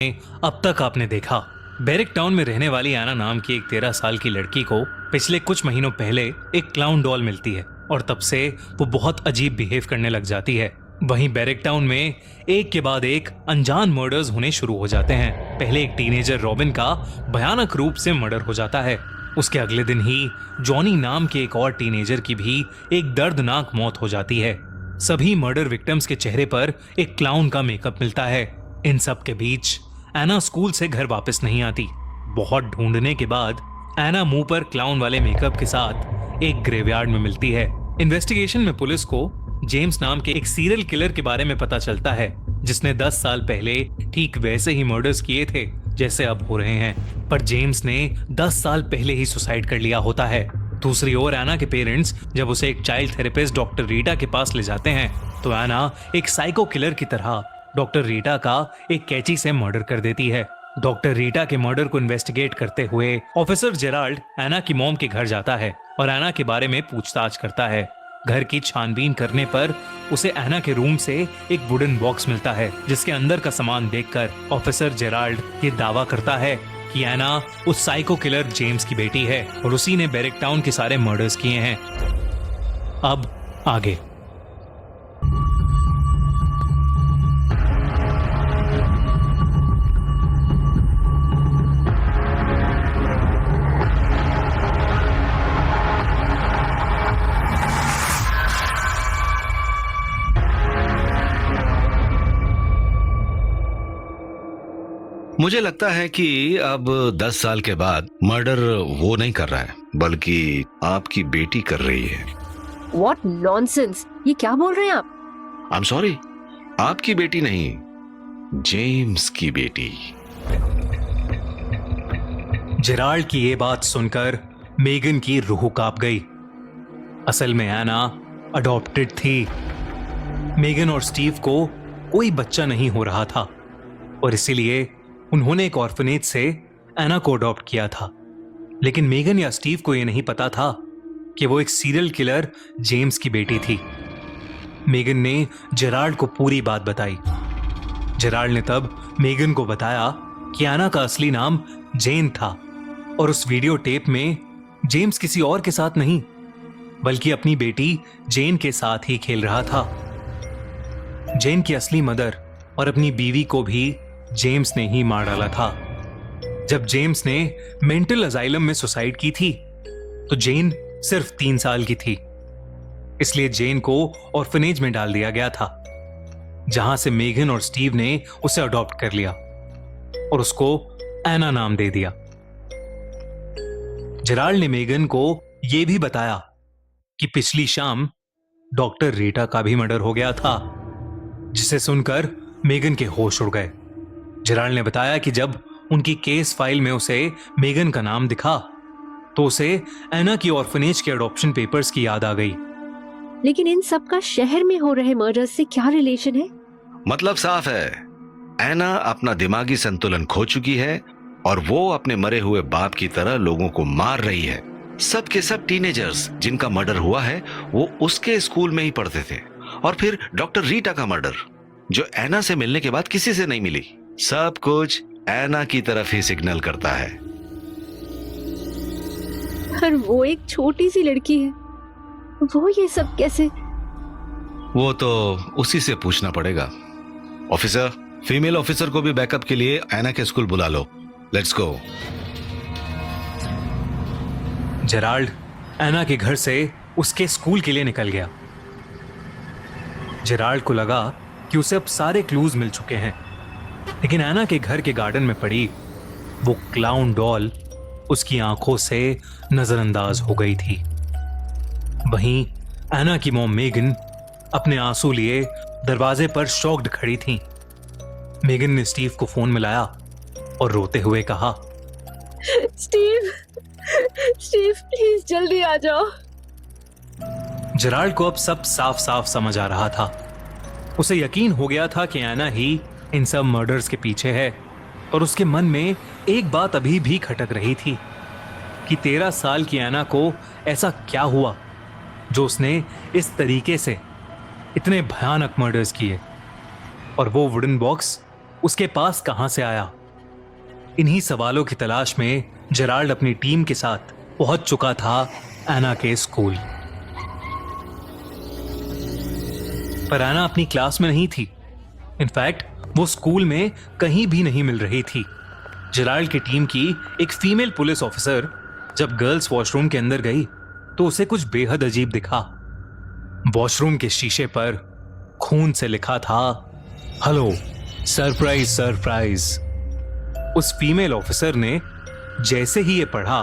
अब तक आपने देखा, बैरिक टाउन में रहने वाली एना नाम की एक 13 साल की लड़की को पिछले कुछ महीनों पहले एक क्लाउन डॉल मिलती है और तब से वो बहुत अजीब बिहेव करने लग जाती है। वहीं बैरिक टाउन में एक के बाद एक अनजान मर्डर्स होने शुरू हो जाते हैं। पहले एक टीनेजर रॉबिन का भयानक रूप से मर्डर हो जाता है। उसके अगले दिन ही जॉनी नाम के एक और टीनेजर की भी एक दर्दनाक मौत हो जाती है। सभी मर्डर विक्टिम्स के चेहरे पर एक क्लाउन का मेकअप मिलता है। इन सब के बीच एना स्कूल से घर वापस नहीं आती। बहुत ढूंढने के बाद एना मुंह पर क्लाउन वाले मेकअप के साथ एक ग्रेवयार्ड में मिलती है। इन्वेस्टिगेशन में पुलिस को जेम्स नाम के एक सीरियल किलर के बारे में पता चलता है, जिसने 10 साल पहले ठीक वैसे ही मर्डर्स किए थे जैसे अब हो रहे हैं। पर जेम्स ने 10 साल पहले ही सुसाइड कर लिया होता है। दूसरी ओर एना के पेरेंट्स जब उसे एक चाइल्ड थेरेपिस्ट डॉक्टर रीटा के पास ले जाते हैं तो एना एक साइको किलर की तरह डॉक्टर रीटा का एक कैंची से मर्डर कर देती है। डॉक्टर रीटा के मर्डर को इन्वेस्टिगेट करते हुए ऑफिसर जेराल्ड एना की मॉम के घर जाता है और एना के बारे में पूछताछ करता है। घर की छानबीन करने पर उसे एना के रूम से एक वुडन बॉक्स मिलता है, जिसके अंदर का सामान देखकर ऑफिसर जेराल्ड ये दावा करता है कि एना उस साइको किलर जेम्स की बेटी है और उसी ने बैरिक टाउन के सारे मर्डर्स किए हैं। अब आगे। मुझे लगता है कि अब 10 साल के बाद मर्डर वो नहीं कर रहा है, बल्कि आपकी बेटी कर रही है। What nonsense! ये क्या बोल रहे हैं आप? I'm sorry, आपकी बेटी नहीं, जेम्स की बेटी। जेराल्ड की ये बात सुनकर मेगन की रूह कांप गई। असल में एना अडॉप्टेड थी। मेगन और स्टीव को कोई बच्चा नहीं हो रहा था और इसीलिए उन्होंने एक ऑर्फनेज से एना को अडॉप्ट किया था। लेकिन मेगन या स्टीव को यह नहीं पता था कि वो एक सीरियल किलर जेम्स की बेटी थी। मेगन ने जेराल्ड को पूरी बात बताई। जेराल्ड ने तब मेगन को बताया कि एना का असली नाम जेन था और उस वीडियो टेप में जेम्स किसी और के साथ नहीं बल्कि अपनी बेटी जेन के साथ ही खेल रहा था। जेन की असली मदर और अपनी बीवी को भी जेम्स ने ही मार डाला था। जब जेम्स ने मेंटल अजाइलम में सुसाइड की थी तो जेन सिर्फ 3 साल की थी, इसलिए जेन को ऑर्फनेज में डाल दिया गया था, जहां से मेगन और स्टीव ने उसे अडॉप्ट कर लिया और उसको एना नाम दे दिया। जेराल्ड ने मेगन को यह भी बताया कि पिछली शाम डॉक्टर रीटा का भी मर्डर हो गया था, जिसे सुनकर मेगन के होश उड़ गए। जेराल्ड ने बताया कि जब उनकी केस फाइल में उसे मेगन का नाम दिखा तो उसे एना की ऑर्फनेज के अडॉप्शन पेपर्स की याद आ गई। लेकिन इन सब का शहर में हो रहे मर्डर्स से क्या रिलेशन है? मतलब साफ है, एना अपना दिमागी संतुलन खो चुकी है और वो अपने मरे हुए बाप की तरह लोगों को मार रही है। सब के सब टीनेजर्स जिनका मर्डर हुआ है वो उसके स्कूल में ही पढ़ते थे। और फिर डॉक्टर रीटा का मर्डर, जो एना से मिलने के बाद किसी से नहीं मिली। सब कुछ एना की तरफ ही सिग्नल करता है। पर वो एक छोटी सी लड़की है, वो ये सब कैसे? वो तो उसी से पूछना पड़ेगा। ऑफिसर, फीमेल ऑफिसर को भी बैकअप के लिए एना के स्कूल बुला लो। Let's go. जेराल्ड एना के घर से उसके स्कूल के लिए निकल गया। जेराल्ड को लगा कि उसे अब सारे क्लूज मिल चुके हैं, लेकिन एना के घर के गार्डन में पड़ी वो क्लाउन डॉल उसकी आंखों से नजरअंदाज हो गई थी। वहीं एना की मॉम मेगन अपने आंसू लिए दरवाजे पर शॉक्ड खड़ी थी। मेगन ने स्टीव को फोन मिलाया और रोते हुए कहा, स्टीव, स्टीव प्लीज जल्दी आ जाओ। जेराल्ड को अब सब साफ साफ समझ आ रहा था। उसे यकीन हो गया था कि एना ही इन सब मर्डर्स के पीछे है और उसके मन में एक बात अभी भी खटक रही थी कि 13 साल की एना को ऐसा क्या हुआ जो उसने इस तरीके से इतने भयानक मर्डर्स किए और वो वुडन बॉक्स उसके पास कहां से आया? इन्हीं सवालों की तलाश में जेराल्ड अपनी टीम के साथ पहुंच चुका था एना के स्कूल। पर एना अपनी क्लास में नहीं थी। इनफैक्ट वो स्कूल में कहीं भी नहीं मिल रही थी। जेराल्ड की टीम की एक फीमेल पुलिस ऑफिसर जब गर्ल्स वॉशरूम के अंदर गई तो उसे कुछ बेहद अजीब दिखा। वॉशरूम के शीशे पर खून से लिखा था, हेलो, सरप्राइज सरप्राइज। उस फीमेल ऑफिसर ने जैसे ही ये पढ़ा,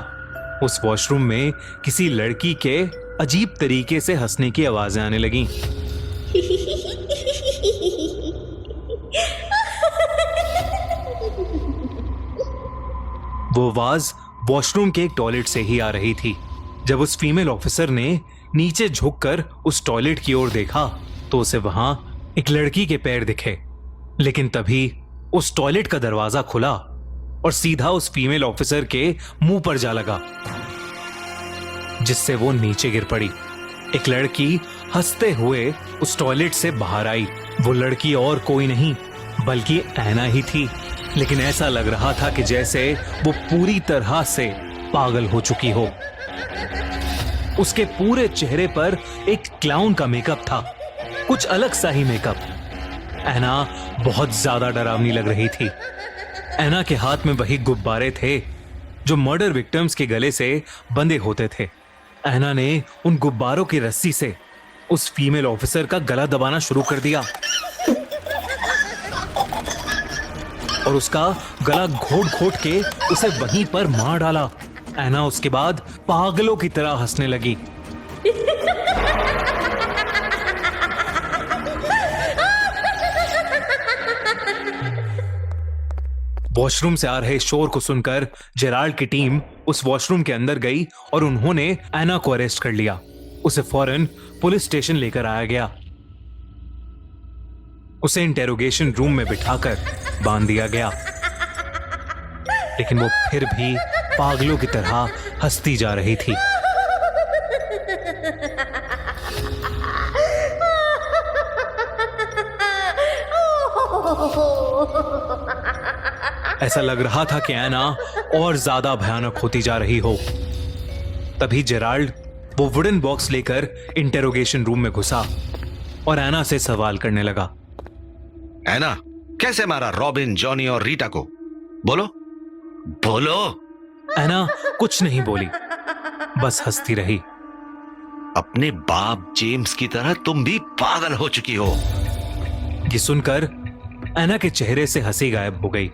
उस वॉशरूम में किसी लड़की के अजीब तरीके से हंसने की आवाजें आने लगीं। वो आवाज वॉशरूम के एक टॉयलेट से ही आ रही थी। जब उस फीमेल ऑफिसर ने नीचे झुककर उस टॉयलेट की ओर देखा तो उसे वहां एक लड़की के पैर दिखे। लेकिन तभी उस टॉयलेट का दरवाजा खुला और सीधा उस फीमेल ऑफिसर के मुंह पर जा लगा, जिससे वो नीचे गिर पड़ी। एक लड़की हंसते हुए उस टॉयलेट से बाहर आई। वो लड़की और कोई नहीं बल्कि एना ही थी। लेकिन ऐसा लग रहा था कि जैसे वो पूरी तरह से पागल हो चुकी हो। उसके पूरे चेहरे पर एक क्लाउन का मेकअप था, कुछ अलग सा ही मेकअप। एना बहुत ज्यादा डरावनी लग रही थी। एना के हाथ में वही गुब्बारे थे जो मर्डर विक्टिम्स के गले से बंधे होते थे। एना ने उन गुब्बारों की रस्सी से उस फीमेल ऑफिसर का गला दबाना शुरू कर दिया और उसका गला घोट घोट के उसे वहीं पर मार डाला। एना उसके बाद पागलों की तरह हंसने लगी। वॉशरूम से आ रहे शोर को सुनकर जेराल्ड की टीम उस वॉशरूम के अंदर गई और उन्होंने एना को अरेस्ट कर लिया। उसे फौरन पुलिस स्टेशन लेकर आया गया। उसे इंटेरोगेशन रूम में बिठाकर बांध दिया गया। लेकिन वो फिर भी पागलों की तरह हंसती जा रही थी। ऐसा लग रहा था कि एना और ज्यादा भयानक होती जा रही हो। तभी जेराल्ड वो वुडन बॉक्स लेकर इंटेरोगेशन रूम में घुसा और एना से सवाल करने लगा। एना, कैसे मारा रॉबिन, जॉनी और रीटा को? बोलो बोलो। एना कुछ नहीं बोली, बस हंसती रही। अपने बाप जेम्स की तरह तुम भी पागल हो चुकी हो। ये सुनकर एना के चेहरे से हंसी गायब हो गई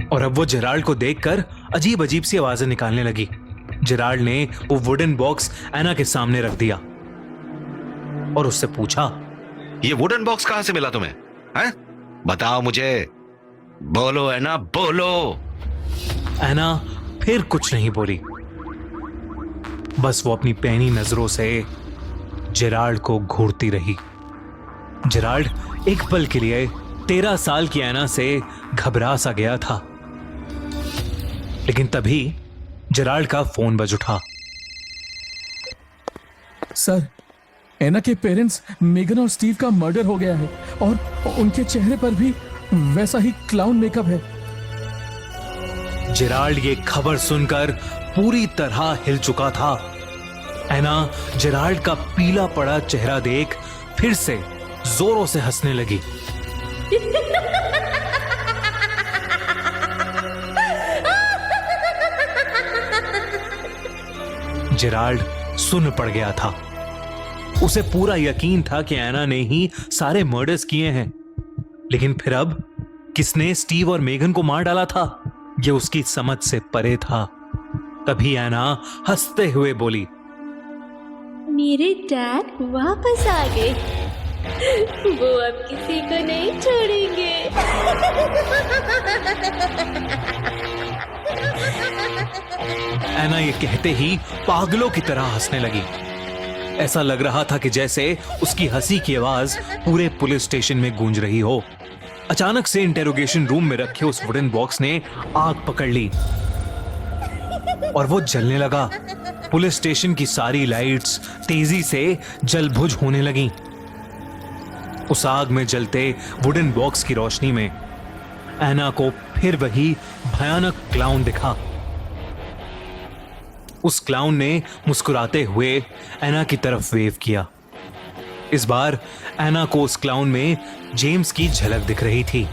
और अब वो जेराल्ड को देखकर अजीब अजीब सी आवाजें निकालने लगी। जेराल्ड ने वो वुडन बॉक्स एना के सामने रख दिया और उससे पूछा, ये वुडन बॉक्स कहां से मिला तुम्हें? हैं? बताओ मुझे, बोलो एना, बोलो। एना फिर कुछ नहीं बोली, बस वो अपनी पैनी नजरों से जेराल्ड को घूरती रही। जेराल्ड एक पल के लिए 13 साल की एना से घबरा सा गया था। लेकिन तभी जेराल्ड का फोन बज उठा। सर, एना के पेरेंट्स मेगन और स्टीव का मर्डर हो गया है और उनके चेहरे पर भी वैसा ही क्लाउन मेकअप है। जेराल्ड ये खबर सुनकर पूरी तरह हिल चुका था। एना जेराल्ड का पीला पड़ा चेहरा देख फिर से जोरों से हंसने लगी। जेराल्ड सुन पड़ गया था। उसे पूरा यकीन था कि एना ने ही सारे मर्डर्स किए हैं। लेकिन फिर अब किसने स्टीव और मेगन को मार डाला था, यह उसकी समझ से परे था। तभी एना हंसते हुए बोली, मेरे डैड वापस आ गए। वो अब किसी को नहीं छोड़ेंगे। एना ये कहते ही पागलों की तरह हंसने लगी। ऐसा लग रहा था कि जैसे उसकी हंसी की आवाज पूरे पुलिस स्टेशन में गूंज रही हो। अचानक से इंटेरोगेशन रूम में रखे उस वुडन बॉक्स ने आग पकड़ ली और वो जलने लगा। पुलिस स्टेशन की सारी लाइट्स तेजी से जलभुज होने लगीं। उस आग में जलते वुडन बॉक्स की रोशनी में एना को फिर वही भयानक क्लाउन दिखा। उस क्लाउन ने मुस्कुराते हुए एना की तरफ वेव किया। इस बार एना को उस क्लाउन में जेम्स की झलक दिख रही थी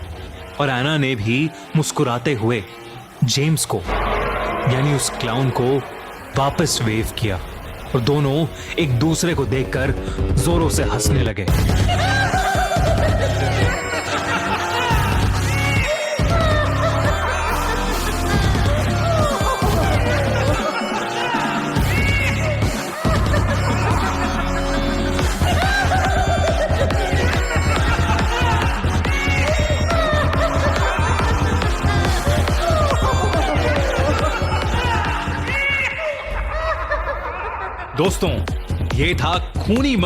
और एना ने भी मुस्कुराते हुए जेम्स को यानी उस क्लाउन को वापस वेव किया और दोनों एक दूसरे को देखकर जोरों से हंसने लगे। दोस्तों, ये था खूनी